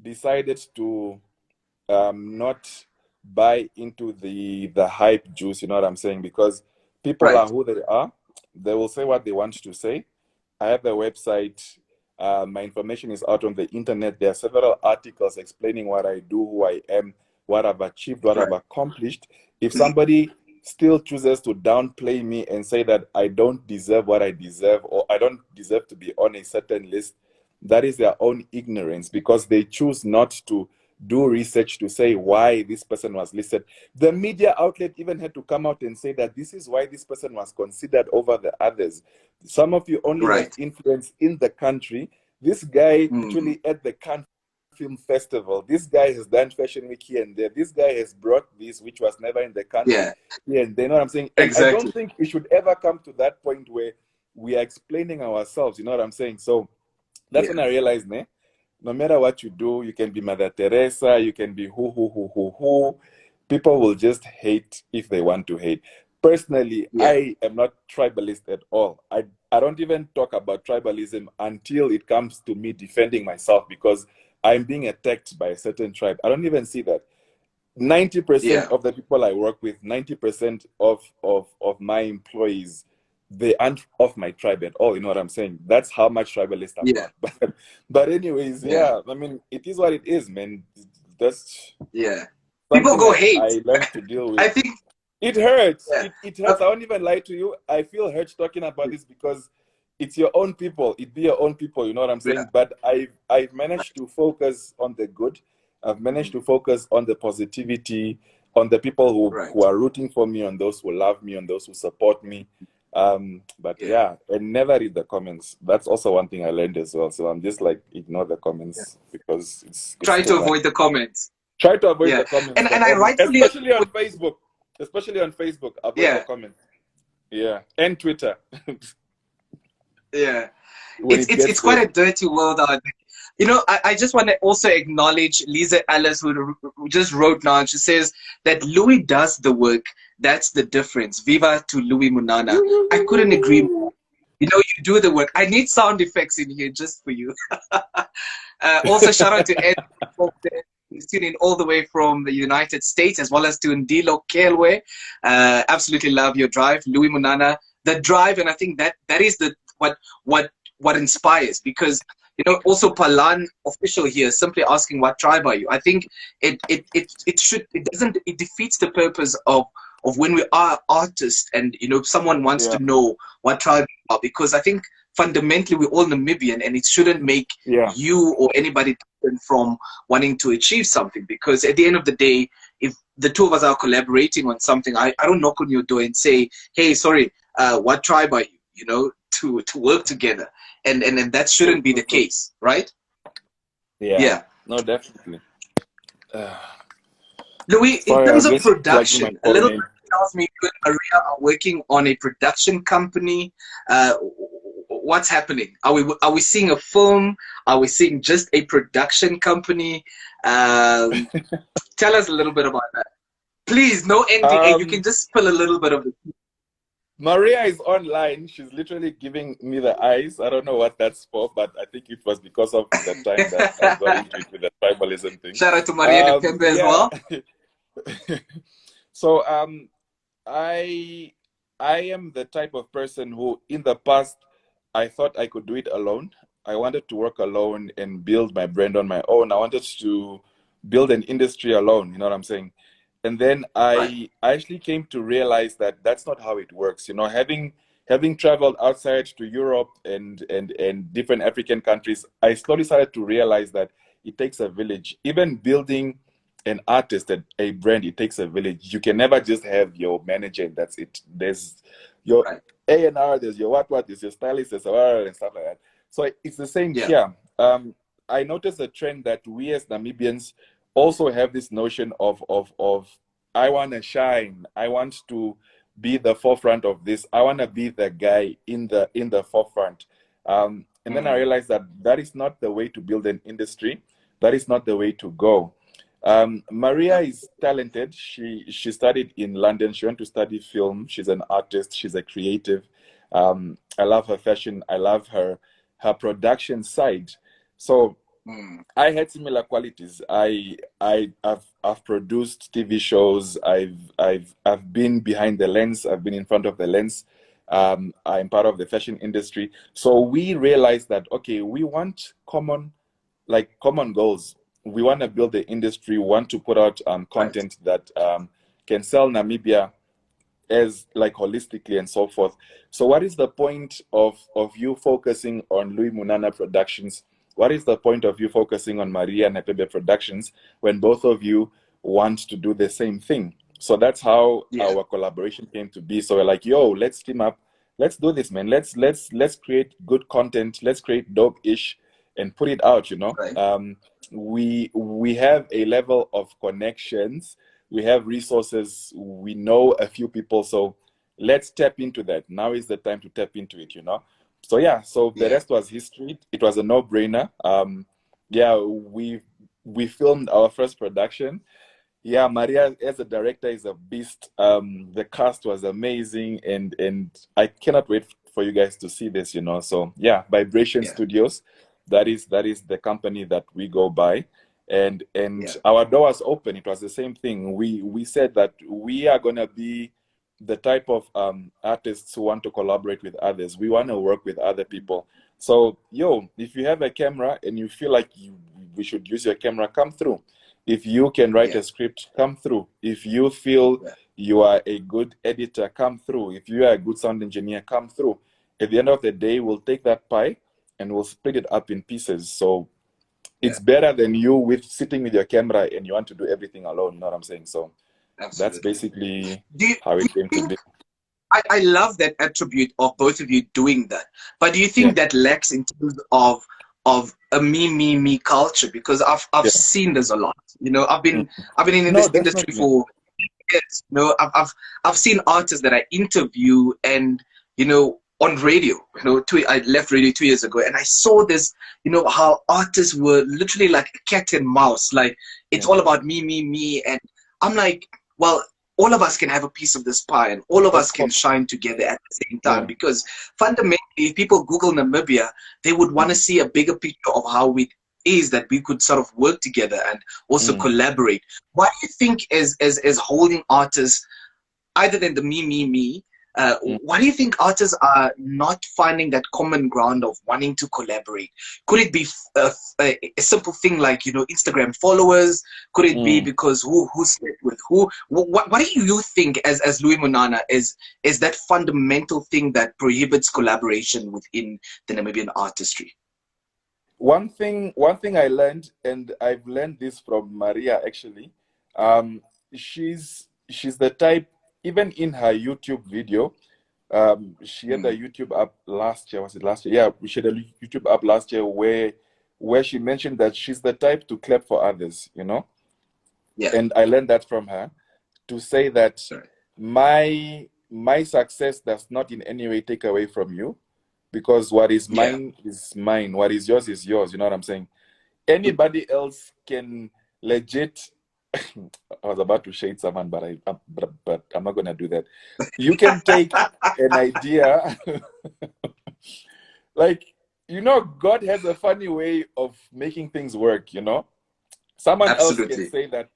decided to not buy into the hype juice, you know what I'm saying? Because people are Right. who they are. They will say what they want to say. I have a website. My information is out on the internet. There are several articles explaining what I do, who I am, what I've achieved, what I've Right. accomplished. If somebody still chooses to downplay me and say that I don't deserve what I deserve or I don't deserve to be on a certain list, that is their own ignorance because they choose not to do research to say why this person was listed. The media outlet even had to come out and say that this is why this person was considered over the others. Some of you only have Right. influence in the country. This guy Mm. actually at the Cannes Film Festival. This guy has done Fashion Week here and there. This guy has brought this, which was never in the country Yeah. here and there. You know what I'm saying? And I don't Exactly. think it should ever come to that point where we are explaining ourselves. You know what I'm saying? So that's when Yeah. I realized, no matter what you do, you can be Mother Teresa, you can be who. People will just hate if they want to hate. Personally, Yeah. I am not tribalist at all. I don't even talk about tribalism until it comes to me defending myself because I'm being attacked by a certain tribe. I don't even see that. 90% Yeah. of the people I work with, 90% of my employees, they aren't of my tribe at all. You know what I'm saying? That's how much tribalist I'm Yeah. not. But anyways, Yeah. yeah, I mean, it is what it is, man. That's Yeah. People something go I hate. learned to deal with. I think. It hurts. Yeah. It Uh, hurts. I won't even lie to you. I feel hurt talking about this because it's your own people. It be your own people. You know what I'm yeah. saying? But I've managed to focus on the good. I've managed to focus on the positivity, on the people who Right. are rooting for me, on those who love me, on those who support me. But Yeah. yeah, and never read the comments. That's also one thing I learned as well. So I'm just like ignore the Yeah. comments because it's Try too to much. avoid the comments. Try to avoid Yeah. the comments And for I obvious, rightfully agree especially on with. Facebook. Especially on Facebook, avoid the Yeah. comments. Yeah, and Twitter Yeah. when It's it it's gets it's quite there. a dirty world out there. I just want to also acknowledge Lisa Ellis who just wrote now and she says that Louis does the work. That's the difference. Viva to Louis Munana. I couldn't agree more. You do the work. I need sound effects in here just for you. Also, shout out to Ed who's tuning in all the way from the United States, as well as to Ndilo Kelwe. Absolutely love your drive, Louis Munana. The drive, and I think that is what inspires because also Palan official here simply asking what tribe are you. I think it defeats the purpose of when we are artists and someone wants Yeah, to know what tribe you are, because I think fundamentally we're all Namibian and it shouldn't make yeah, you or anybody different from wanting to achieve something, because at the end of the day, if the two of us are collaborating on something, I don't knock on your door and say, hey, sorry, what tribe are you, to work together, and that true, shouldn't be true, the true. case, right? Yeah, Yeah. no, definitely. Uh, Louis, in Sorry, I terms was of just plugging my production, a phone little in. bit tells me you and Maria are working on a production company. Uh, what's happening? Are we seeing a film? Are we seeing just a production company? Um, Tell us a little bit about that. Please, no NDA. You can Um, just spill a little bit of it. Maria is online. She's literally giving me the eyes. I don't know what that's for, but I think it was because of the time that I got into it with the tribalism thing. Shout out to Maria Depembe as Yeah. well. So I I am the type of person who in the past I thought I could do it alone. I wanted to work alone and build my brand on my own. I wanted to build an industry alone, you know what I'm saying? And then Right. I actually came to realize that that's not how it works. You know, having traveled outside to Europe and different African countries, I slowly started to realize that it takes a village. Even building an artist and a brand, it takes a village. You can never just have your manager and that's it. There's your Right. A&R, there's your what, there's your stylist, there's and stuff like that. So it's the same Yeah. here. I noticed a trend that we as Namibians also have this notion of I want to shine. I want to be the forefront of this. I want to be the guy in the forefront. And then I realized that that is not the way to build an industry. That is not the way to go. Maria is talented. She studied in London. She went to study film. She's an artist. She's a creative. I love her fashion. I love her production side. So I had similar qualities. I've produced TV shows. I've been behind the lens. I've been in front of the lens. I'm part of the fashion industry. So we realized that okay, we want common goals. We want to build the industry. We want to put out content that can sell Namibia as like holistically and so forth. So what is the point of you focusing on Luis Munana Productions? What is the point of you focusing on Maria Nepebe Productions when both of you want to do the same thing? So that's how our collaboration came to be. So we're like, yo, let's team up. Let's do this, man. Let's create good content. Let's create dope-ish and put it out, you know. Right. We have a level of connections, we have resources, we know a few people, so let's tap into that. Now is the time to tap into it, you know. So yeah, so the rest was history. It was a no-brainer. Yeah, we filmed our first production. Yeah, Maria as a director is a beast. The cast was amazing, and I cannot wait for you guys to see this, you know. So yeah, Vibration Studios, that is the company that we go by, and our door was open. It was the same thing. We said that we are gonna be the type of artists who want to collaborate with others. We want to work with other people. So yo, if you have a camera and you feel like we should use your camera, come through. If you can write a script, come through. If you feel you are a good editor, come through. If you are a good sound engineer, come through. At the end of the day, we'll take that pie and we'll split it up in pieces. So it's better than you sitting with your camera and you want to do everything alone. You know what I'm saying? So that's basically how it came to be. I love that attribute of both of you doing that. But do you think that lacks in terms of a me culture? Because I've seen this a lot. You know, I've been in this industry for years. You know, I've seen artists that I interview and, you know, on radio. You know, I left radio 2 years ago and I saw this, you know, how artists were literally like a cat and mouse. Like it's all about me. And I'm like, well, all of us can have a piece of this pie and all of us can shine together at the same time, because fundamentally if people Google Namibia, they would want to see a bigger picture of how it is that we could sort of work together and also collaborate. What do you think is holding artists other than the me? Why do you think artists are not finding that common ground of wanting to collaborate? Could it be a simple thing like, you know, Instagram followers? Could it be because who slept with who? What do you think as Luis Munana is that fundamental thing that prohibits collaboration within the Namibian artistry? One thing I learned, and I've learned this from Maria actually, she's the type, even in her YouTube video, she had a YouTube up last year. Was it last year? Yeah, she had a YouTube up last year where she mentioned that she's the type to clap for others, you know? Yeah. And I learned that from her, to say that my success does not in any way take away from you, because what is mine is mine. What is yours is yours. You know what I'm saying? Anybody else can legit I was about to shade someone, but I'm not gonna do that. You can take an idea, like, God has a funny way of making things work. Someone else can Absolutely. say that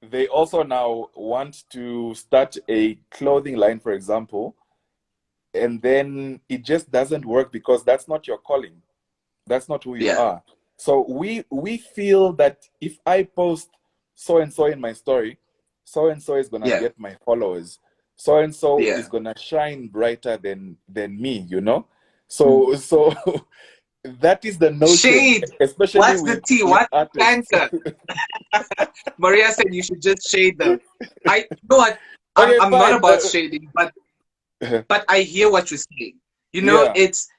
they also now want to start a clothing line, for example, and then it just doesn't work because that's not your calling. That's not who you Yeah. are. So we feel that if I post so and so in my story, so and so is gonna Yeah. get my followers. So and so Yeah. is gonna shine brighter than me. Mm. So that is the notion, Shade. especially What's the with tea? with What's the artists. canker? Maria said you should just shade them. You know what? Okay, I'm not fine. about shading, but I hear what you're saying. Yeah, It's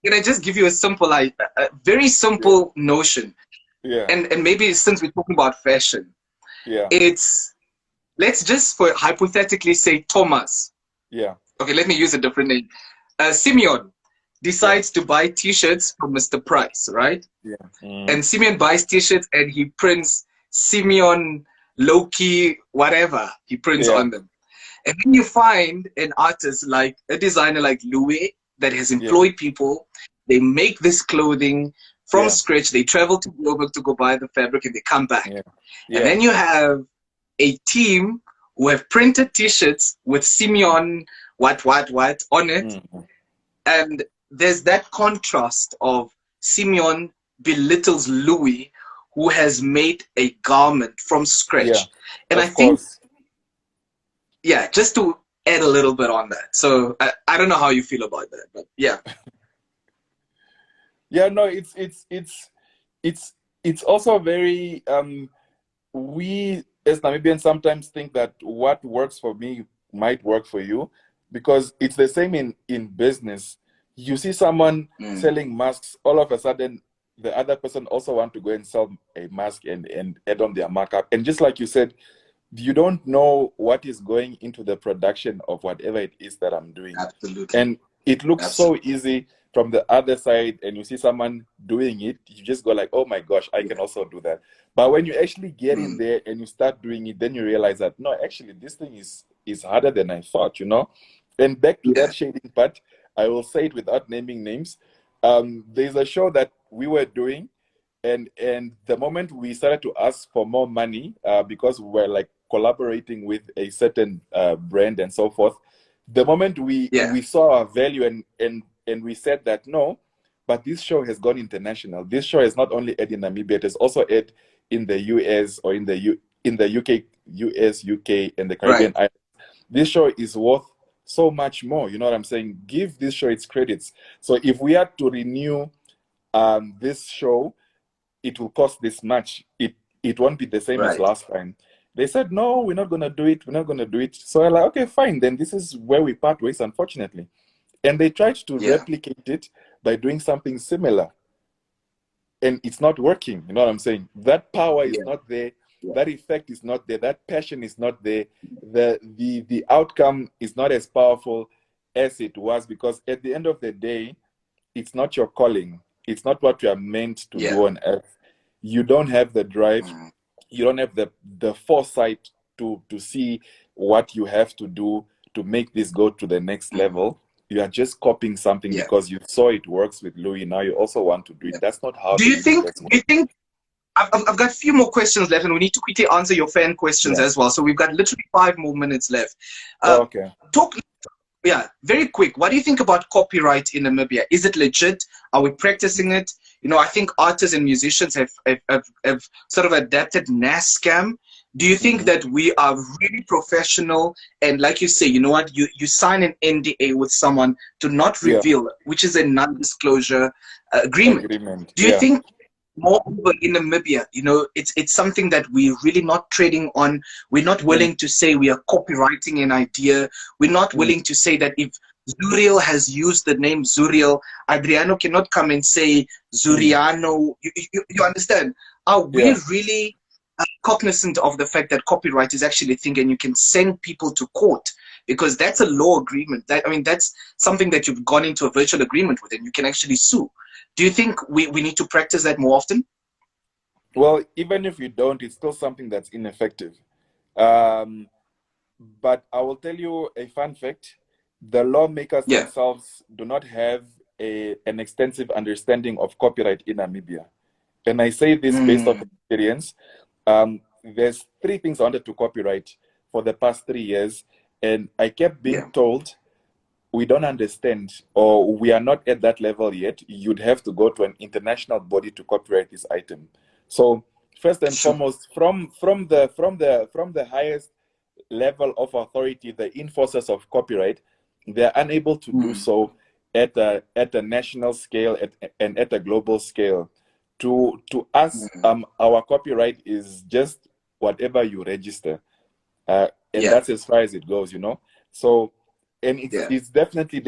can I just give you a simple, like a very yeah, simple notion, yeah, and maybe since we're talking about fashion, yeah, it's let's just for hypothetically say Thomas. yeah, Okay, let me use a different name. Simeon yeah, decides to buy T-shirts from Mr. Price, right? yeah. And Simeon buys T-shirts and he prints Simeon, Loki, whatever he prints Yeah, on them. And then you find an artist like a designer like Louis that has yeah, employed people. They make this clothing from yeah, scratch. They travel to Joburg to go buy the fabric and they come back. yeah, And yeah. then you have a team who have printed T-shirts with Simeon, what on it. Mm. And there's that contrast of Simeon belittles Louis, who has made a garment from Yeah, scratch. And I of think, course. yeah, just to add a little bit on that. So I don't know how you feel about that, but yeah. Yeah, no, it's it's also very we as Namibians sometimes think that what works for me might work for you because it's the same in business. You see someone Mm, selling masks, all of a sudden the other person also want to go and sell a mask and add on their markup. And just like you said, you don't know what is going into the production of whatever it is that I'm doing. absolutely. And it looks so Absolutely. easy from the other side, and you see someone doing it, you just go like, oh my gosh, I can Yeah. also do that. But when you actually get in Mm, there and you start doing it, then you realize that no, actually this thing is harder than I thought. And back to yeah. that shading part, I will say it without naming names. There's a show that we were doing, and the moment we started to ask for more money, because we were like collaborating with a certain brand and so forth, the moment we Yeah. we saw our value and we said that no, but this show has gone international. This show is not only aired in Namibia, it is also aired in the US or in the UK, US, UK, and the Caribbean Right. islands. This show is worth so much more. You know what I'm saying? Give this show its credits. So if we had to renew this show, it will cost this much. It won't be the same as Right. last time. They said, no, we're not gonna do it. We're not gonna do it. So I'm like, okay, fine. Then this is where we part ways, unfortunately. And they tried to Yeah. replicate it by doing something similar, and it's not working. You know what I'm saying? That power is Yeah. not there. Yeah. That effect is not there. That passion is not there. The outcome is not as powerful as it was, because at the end of the day, it's not your calling. It's not what you are meant to Yeah. do on earth. You don't have the drive. Mm, You don't have the foresight to see what you have to do to make this go to the next mm, level. You are just copying something yeah. because you saw it works with Louis. Now you also want to do it. Yeah. That's not how Do the you think? universe Do you works. think? I've got a few more questions left, and we need to quickly answer your fan questions Yeah. as well. So we've got literally 5 more minutes left. Uh, Okay. talk, yeah, very quick. What do you think about copyright in Namibia? Is it legit? Are we practicing it? I think artists and musicians have sort of adapted NASCAM. Do you think Hmm. that we are really professional? And like you say, you know what? You sign an NDA with someone to not Yeah. reveal, which is a non-disclosure agreement. Agreement. Do you Yeah. think moreover in Namibia, it's something that we're really not trading on. We're not Mm. willing to say we are copywriting an idea. We're not Mm. willing to say that if Zuriel has used the name Zuriel, Adriano cannot come and say Mm. Zuriano. You understand? Are we Yeah. really cognizant of the fact that copyright is actually a thing and you can send people to court? Because that's a law agreement. That's something that you've gone into a virtual agreement with and you can actually sue. Do you think we need to practice that more often? Well, even if you don't, it's still something that's ineffective. Um, but I will tell you a fun fact. The lawmakers Yeah. themselves do not have an extensive understanding of copyright in Namibia. And I say this based off Mm. experience. There's three things I wanted to copyright for the past 3 years, and I kept being Yeah. told we don't understand or we are not at that level yet. You'd have to go to an international body to copyright this item. So first and Sure. foremost, from the highest level of authority, the enforcers of copyright, they're unable to do Mm. so at a national scale and at a global scale. To us, Mm. our copyright is just whatever you register, and Yeah. that's as far as it goes, you know. So, and it's Yeah. it's definitely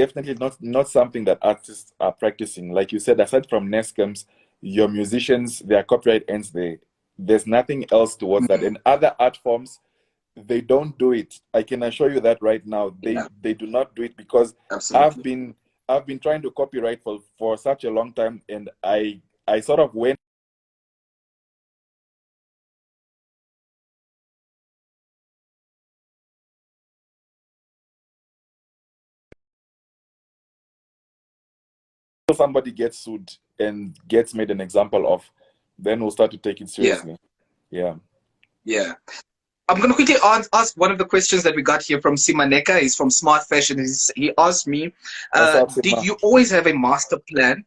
not something that artists are practicing. Like you said, aside from Nescams, your musicians, their copyright ends there. There's nothing else towards that. Mm. And other art forms, they don't do it. I can assure you that right now. Yeah. They do not do it because I've Absolutely. been I've been trying to copyright for such a long time, and I sort of went till somebody gets sued and gets made an example of, then we'll start to take it Yeah. seriously. Yeah. Yeah. I'm going to quickly ask one of the questions that we got here from Simaneka. He's from Smart Fashion. He asked me, What's up, did Sima? you always have a master plan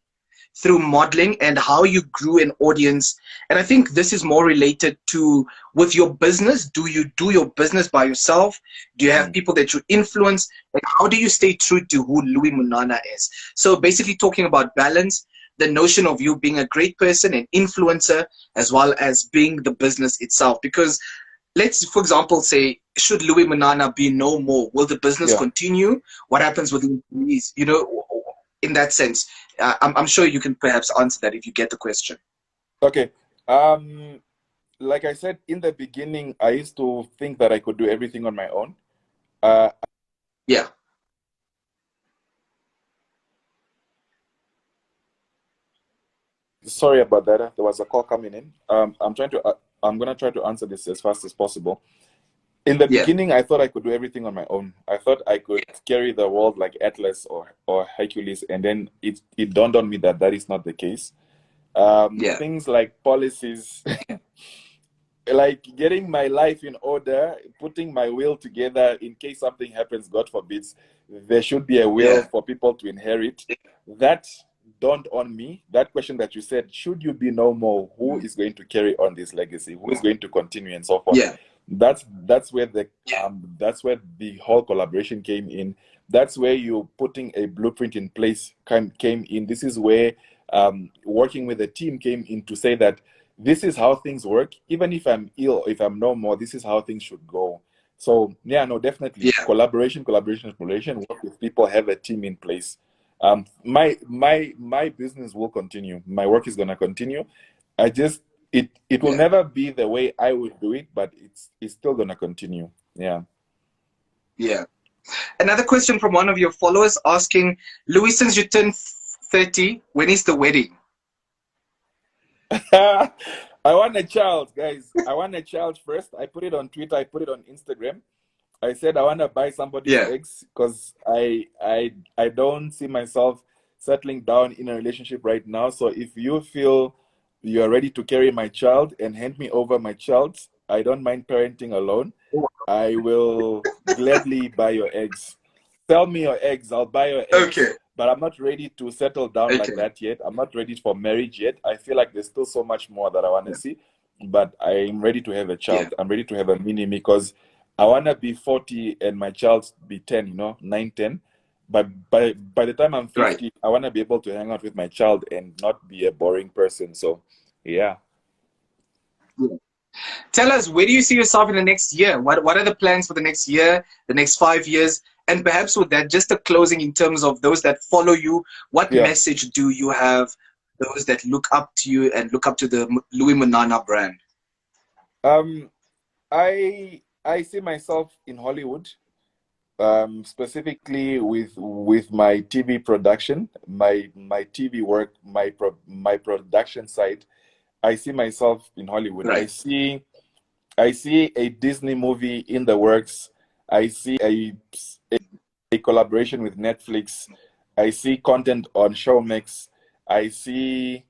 through modeling and how you grew an audience? And I think this is more related to with your business. Do you do your business by yourself? Do you have Mm. people that you influence? And how do you stay true to who Louis Munana is? So basically talking about balance, the notion of you being a great person, an influencer, as well as being the business itself. Because let's, for example, say, should Louis Munana be no more? Will the business Yeah. continue? What happens with employees? You know, in that sense, I'm sure you can perhaps answer that if you get the question. Okay. Like I said in the beginning, I used to think that I could do everything on my own. Uh, Yeah. Sorry about that. There was a call coming in. I'm gonna try to answer this as fast as possible. In the Yeah. beginning, I thought I could do everything on my own. I thought I could carry the world like Atlas or Hercules, and then it dawned on me that that is not the case. Yeah. Things like policies, like getting my life in order, putting my will together in case something happens, God forbids, there should be a will Yeah. for people to inherit. That dawned on me. That question that you said, should you be no more, who is going to carry on this legacy? Who is going to continue and so forth? Yeah. That's where the whole collaboration came in. That's where you putting a blueprint in place came in. This is where working with a team came in to say that this is how things work. Even if I'm ill, if I'm no more, this is how things should go. So yeah, no, definitely Yeah. collaboration. Work with people, have a team in place. My business will continue. My work is gonna continue. I just it will Yeah. never be the way I would do it, but it's still gonna continue. Yeah. Yeah. Another question from one of your followers asking, Louis, since you turned 30, when is the wedding? I want a child, guys. I want a child first. I put it on Twitter. I put it on Instagram. I said I want to buy somebody's Yeah. eggs because I don't see myself settling down in a relationship right now. So if you feel you are ready to carry my child and hand me over my child, I don't mind parenting alone. I will gladly buy your eggs. Sell me your eggs. I'll buy your eggs. Okay. But I'm not ready to settle down like Okay. that yet. I'm not ready for marriage yet. I feel like there's still so much more that I want to Yeah. see. But I'm ready to have a Yeah. child. I'm ready to have a mini me because I want to be 40 and my child be 10, 9, 10. But by the time I'm Right. 50, I want to be able to hang out with my child and not be a boring person. So, yeah. Yeah. Tell us, where do you see yourself in the next year? What are the plans for the next year, the next 5 years? And perhaps with that, just a closing in terms of those that follow you, what Yeah. message do you have those that look up to you and look up to the Louis Munana brand? Um, I see myself in Hollywood, specifically with my TV production, my TV work, my production side. I see myself in Hollywood. Right. I see a Disney movie in the works. I see a collaboration with Netflix. I see content on Showmax. I see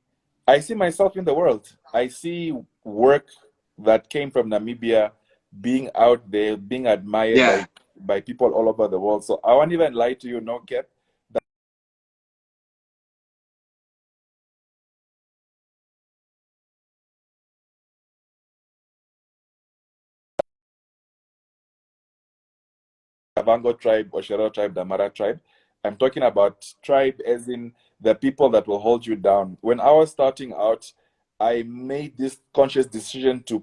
myself in the world. I see work that came from Namibia being out there, being admired Yeah. by people all over the world. So I won't even lie to you, no cap. Kavango tribe, Oshero tribe, Damara tribe. I'm talking about tribe as in the people that will hold you down. When I was starting out, I made this conscious decision to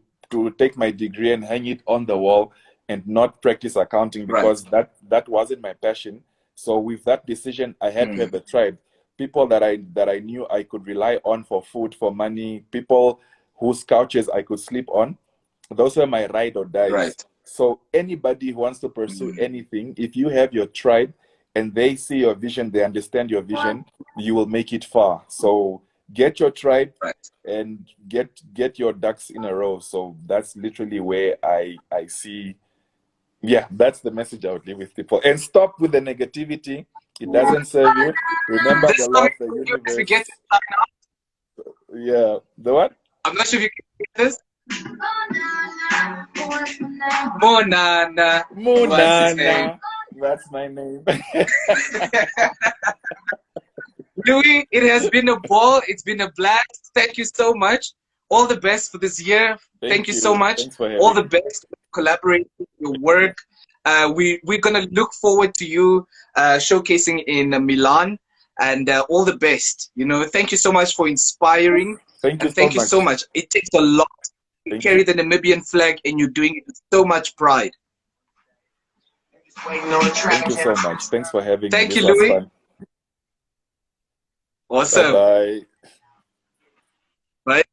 take my degree and hang it on the wall and not practice accounting Right. because that wasn't my passion. So with that decision, I had to have a tribe. People that I knew I could rely on for food, for money, people whose couches I could sleep on. Those were my ride or dies. Right. So anybody who wants to pursue anything, if you have your tribe and they see your vision, they understand your vision, you will make it far. So get your tribe Right. and get your ducks in a row. So that's literally where I see, yeah, that's the message I would leave with people. And stop with the negativity. It doesn't serve you. Remember This the law song of the is for you as we universe. get to sign off. Yeah. The what? I'm not sure if you can hear this. Munana. What's his name? Munana. That's my name. Louis, it has been a ball. It's been a blast. Thank you so much. All the best for this year. Thank you so much. Thanks for All the having me. best for collaborating, your work. We're gonna look forward to you showcasing in Milan, and all the best. You know, thank you so much for inspiring, Thank you and so thank you so much. much. It takes a lot to Thank carry you. the Namibian flag, and you're doing it with so much pride. Thank you so much. Thanks for having me. Thank This you, was Louis. fun. Awesome. Bye-bye. Right.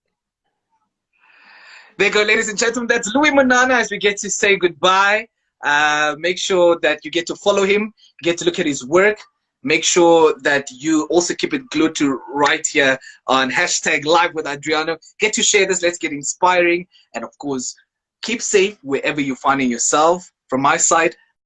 There you go, ladies and gentlemen. That's Luis Munana as we get to say goodbye. Make sure that you get to follow him, get to look at his work. Make sure that you also keep it glued to right here on hashtag live with Adriano. Get to share this. Let's get inspiring. And of course, keep safe wherever you're finding yourself. From my side,